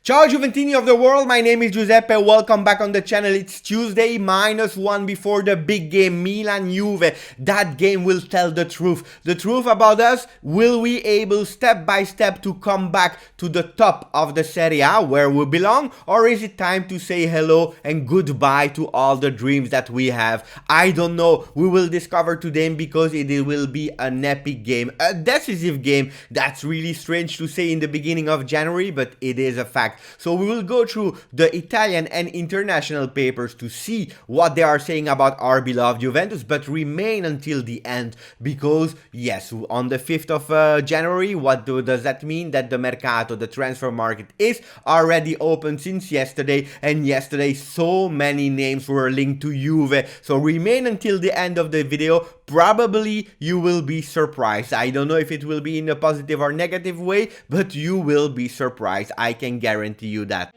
Ciao Giuventini of the world, my name is Giuseppe, welcome back on the channel. It's Tuesday, -1 before the big game, Milan-Juve. That game will tell the truth about us. Will we able step by step to come back to the top of the Serie A where we belong? Or is it time to say hello and goodbye to all the dreams that we have? I don't know, we will discover today because it will be an epic game, a decisive game. That's really strange to say in the beginning of January, but it is a fact. So we will go through the Italian and international papers to see what they are saying about our beloved Juventus, but remain until the end because yes, on the 5th of January, what does that mean? That the Mercato, the transfer market, is already open since yesterday, and yesterday so many names were linked to Juve. So remain until the end of the video. Probably you will be surprised. I don't know if it will be in a positive or negative way, but you will be surprised. I can guarantee you that.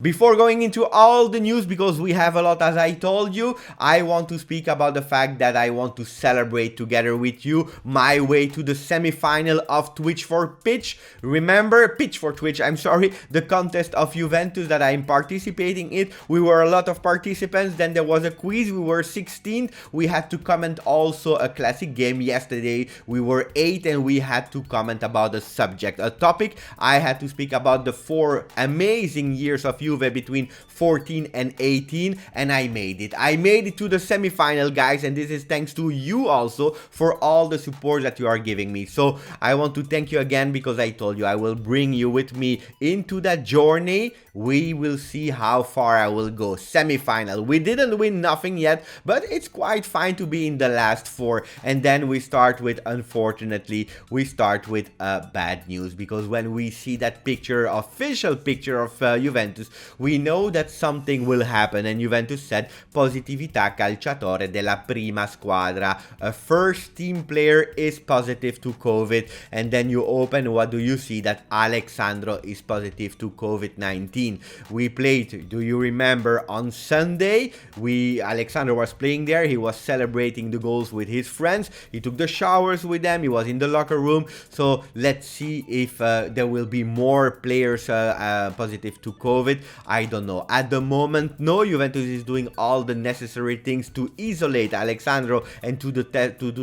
Before going into all the news, because we have a lot as I told you, I want to speak about the fact that I want to celebrate together with you my way to the semi-final of Twitch for Pitch. Remember, Pitch for Twitch, I'm sorry, the contest of Juventus that I'm participating in. We were a lot of participants, then there was a quiz, we were 16th. We had to comment also a classic game yesterday. We were 8 and we had to comment about a subject, a topic. I had to speak about the 4 amazing years of Juve between 14 and 18, and I made it. I made it to the semi-final, guys, and this is thanks to you also for all the support that you are giving me. So I want to thank you again because I told you I will bring you with me into that journey. We will see how far I will go. Semi-final. We didn't win nothing yet, but it's quite fine to be in the last 4. And then we start with, unfortunately, we start with bad news, because when we see that picture, official picture of Juventus, we know that something will happen, and Juventus said positività calciatore della prima squadra. A first team player is positive to COVID, and then you open, what do you see? That Sandro is positive to COVID-19. We played, do you remember, on Sunday? Alexandro was playing there, he was celebrating the goals with his friends, he took the showers with them, he was in the locker room. So let's see if there will be more players positive to COVID. I don't know. At the moment, no, Juventus is doing all the necessary things to isolate Alexandro and to do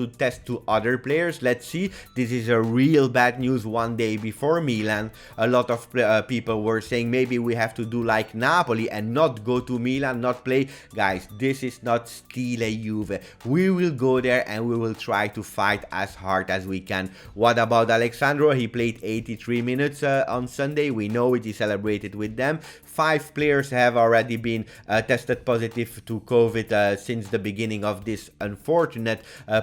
tests to other players. Let's see. This is a real bad news one day before Milan. A lot of people were saying maybe we have to do like Napoli and not go to Milan, not play. Guys, this is not stile Juve. We will go there and we will try to fight as hard as we can. What about Alexandro? He played 83 minutes on Sunday. We know it. He celebrated with them. 5 players have already been tested positive to COVID since the beginning of this unfortunate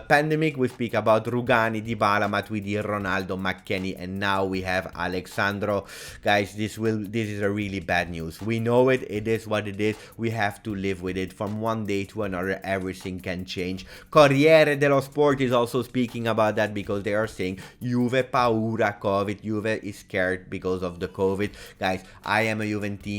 pandemic. We speak about Rugani, Dybala, Matuidi, Ronaldo, McKennie, and now we have Alexandro. Guys, this is a really bad news. We know it. It is what it is. We have to live with it. From one day to another, everything can change. Corriere dello Sport is also speaking about that because they are saying Juve paura COVID. Juve is scared because of the COVID. Guys, I am a Juventino.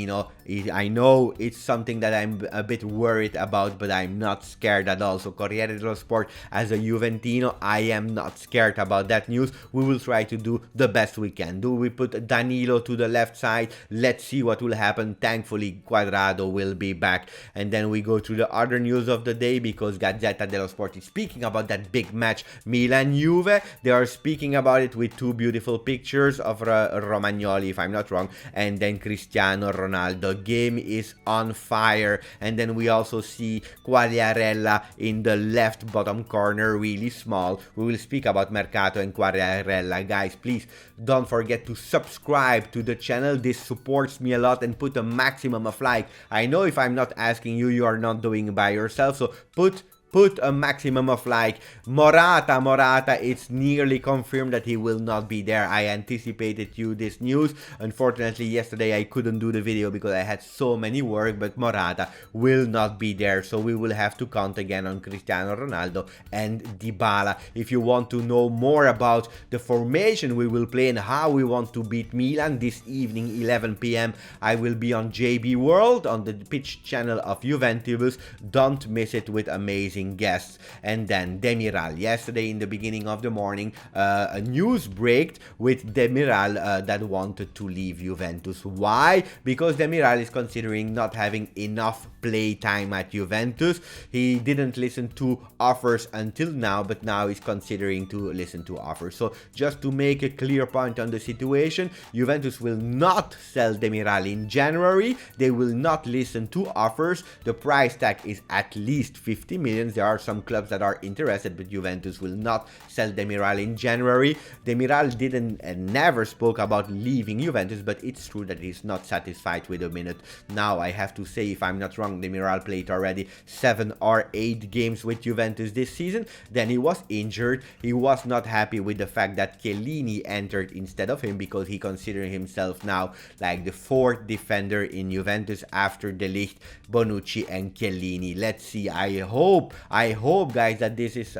I know it's something that I'm a bit worried about, but I'm not scared at all. So Corriere dello Sport, as a Juventino, I am not scared about that news. We will try to do the best we can. Do we put Danilo to the left side? Let's see what will happen. Thankfully, Quadrado will be back. And then we go to the other news of the day because Gazzetta dello Sport is speaking about that big match, Milan-Juve. They are speaking about it with 2 beautiful pictures of Romagnoli, if I'm not wrong, and then Cristiano Ronaldo. Game is on fire. And then we also see Quagliarella in the left bottom corner, really small. We will speak about Mercato and Quagliarella. Guys, please don't forget to subscribe to the channel. This supports me a lot, and put a maximum of like. I know if I'm not asking you, you are not doing it by yourself, so put put a maximum of like Morata, it's nearly confirmed that he will not be there. I anticipated you this news. Unfortunately, yesterday I couldn't do the video because I had so many work, but Morata will not be there. So we will have to count again on Cristiano Ronaldo and Dybala. If you want to know more about the formation we will play and how we want to beat Milan this evening, 11 p.m, I will be on JB World on the pitch channel of Juventus. Don't miss it with amazing guests. And then Demiral, yesterday in the beginning of the morning, a news break with Demiral that wanted to leave Juventus. Why? Because Demiral is considering not having enough play time at Juventus. He didn't listen to offers until now, but now he's considering to listen to offers. So just to make a clear point on the situation, Juventus will not sell Demiral in January. They will not listen to offers. The price tag is at least 50 million. There are some clubs that are interested, but Juventus will not sell Demiral in January. Demiral didn't and never spoke about leaving Juventus, but it's true that he's not satisfied with a minute. Now I have to say, if I'm not wrong, Demiral played already 7 or 8 games with Juventus this season. Then he was injured. He was not happy with the fact that Chiellini entered instead of him, because he considers himself now like the 4th defender in Juventus after De Ligt, Bonucci and Chiellini. Let's see. I hope guys that this is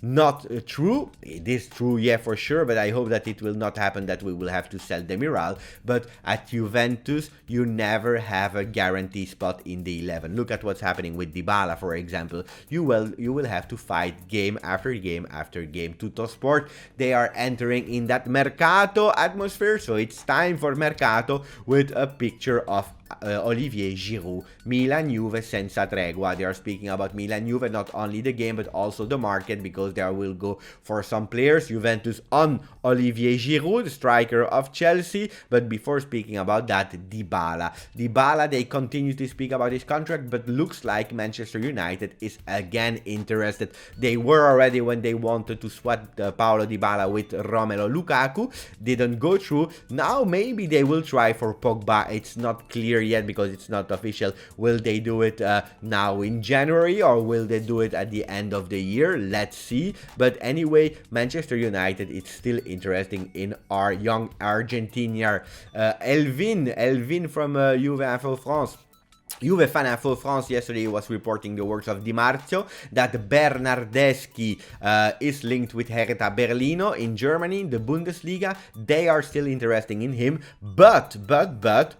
not true. It is true, yeah, for sure, but I hope that it will not happen, that we will have to sell Demiral. But at Juventus you never have a guarantee spot in the 11. Look at what's happening with Dybala, for example. You will have to fight game after game after game. Tuttosport, they are entering in that Mercato atmosphere, so it's time for Mercato with a picture of Olivier Giroud. Milan Juve senza tregua. They are speaking about Milan Juve, not only the game but also the market, because they will go for some players. Juventus on Olivier Giroud, the striker of Chelsea. But before speaking about that, Dybala, they continue to speak about his contract, but looks like Manchester United is again interested. They were already when they wanted to swap Paulo Dybala with Romelu Lukaku. Didn't go through. Now maybe they will try for Pogba. It's not clear yet because it's not official. Will they do it now in January, or will they do it at the end of the year? Let's see. But anyway, Manchester United, it's still interesting in our young Argentinian Elvin from Juve Info France. Juve Fan Info France yesterday was reporting the words of Di Marzio that Bernardeschi is linked with Hertha Berlino in Germany, the Bundesliga. They are still interested in him, but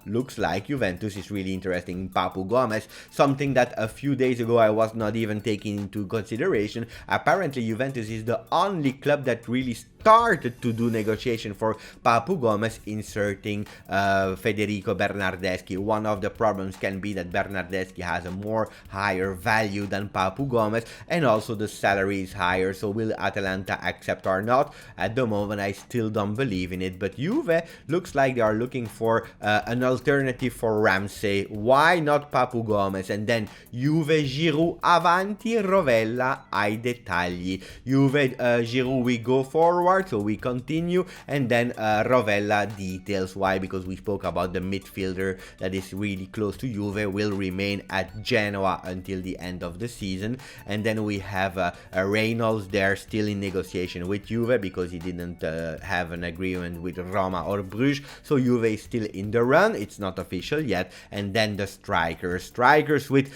looks like Juventus is really interested in Papu Gomez, something that a few days ago I was not even taking into consideration. Apparently Juventus is the only club that really started to do negotiation for Papu Gomez, inserting Federico Bernardeschi. One of the problems can be that Bernardeschi has a more higher value than Papu Gomez, and also the salary is higher. So will Atalanta accept or not? At the moment I still don't believe in it, but Juve looks like they are looking for an alternative for Ramsey. Why not Papu Gomez? And then Juve Giroud avanti, Rovella ai dettagli. Juve Giroud, we go forward, so we continue, and then Rovella details. Why? Because we spoke about the midfielder that is really close to Juve, will remain at Genoa until the end of the season. And then we have Reynolds there, still in negotiation with Juve because he didn't have an agreement with Roma or Bruges, so Juve is still in the run. It's not official yet. And then the strikers with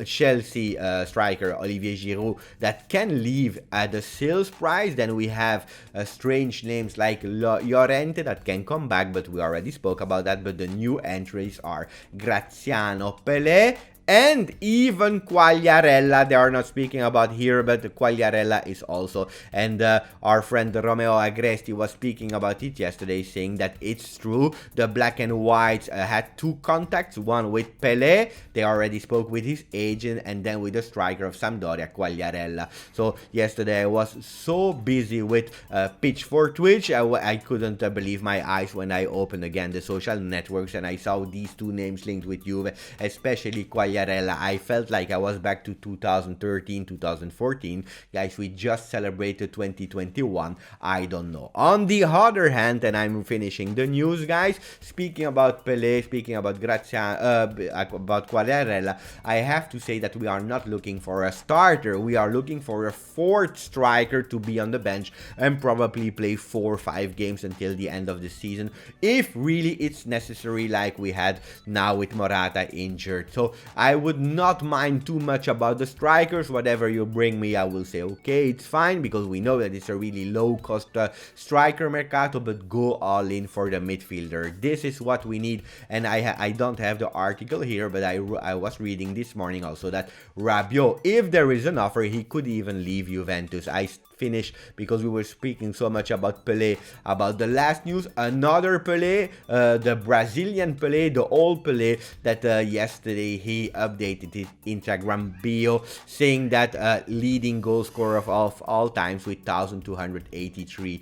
Chelsea striker Olivier Giroud that can leave at the sales price. Then we have strange names like Llorente that can come back, but we already spoke about that. But the new entries are Graziano, Pelle, and even Quagliarella. They are not speaking about here, but Quagliarella is also. And our friend Romeo Agresti was speaking about it yesterday, saying that it's true. The black and whites had 2 contacts, one with Pelle. They already spoke with his agent, and then with the striker of Sampdoria, Quagliarella. So yesterday I was so busy with pitch for Twitch, I couldn't believe my eyes when I opened again the social networks and I saw these 2 names linked with Juve, especially Quagliarella Quagliarella. I felt like I was back to 2013, 2014. Guys, we just celebrated 2021. I don't know. On the other hand, and I'm finishing the news, guys, speaking about Pelle, speaking about about Quagliarella, I have to say that we are not looking for a starter. We are looking for a fourth striker to be on the bench and probably play 4 or 5 games until the end of the season, if really it's necessary, like we had now with Morata injured. So I would not mind too much about the strikers. Whatever you bring me, I will say okay, it's fine, because we know that it's a really low cost striker Mercato, but go all in for the midfielder. This is what we need. And I don't have the article here, but I was reading this morning also that Rabiot, if there is an offer, he could even leave Juventus. I finish because we were speaking so much about Pelle, about the last news. Another Pelle, the Brazilian Pelle, the old Pelle, that yesterday he updated his Instagram bio saying that leading goal scorer of all times with 1,283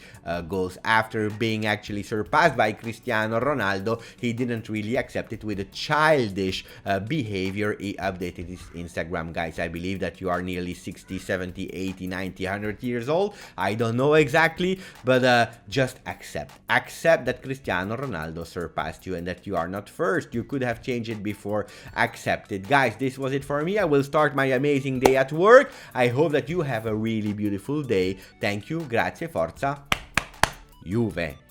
goals. After being actually surpassed by Cristiano Ronaldo, he didn't really accept it. With a childish behavior, he updated his Instagram. Guys, I believe that you are nearly 60, 70, 80, 90, 100 years old. I don't know exactly, but just accept that Cristiano Ronaldo surpassed you and that you are not first. You could have changed it before. Accept it. Guys, this was it for me. I will start my amazing day at work. I hope that you have a really beautiful day. Thank you. Grazie. Forza Juve.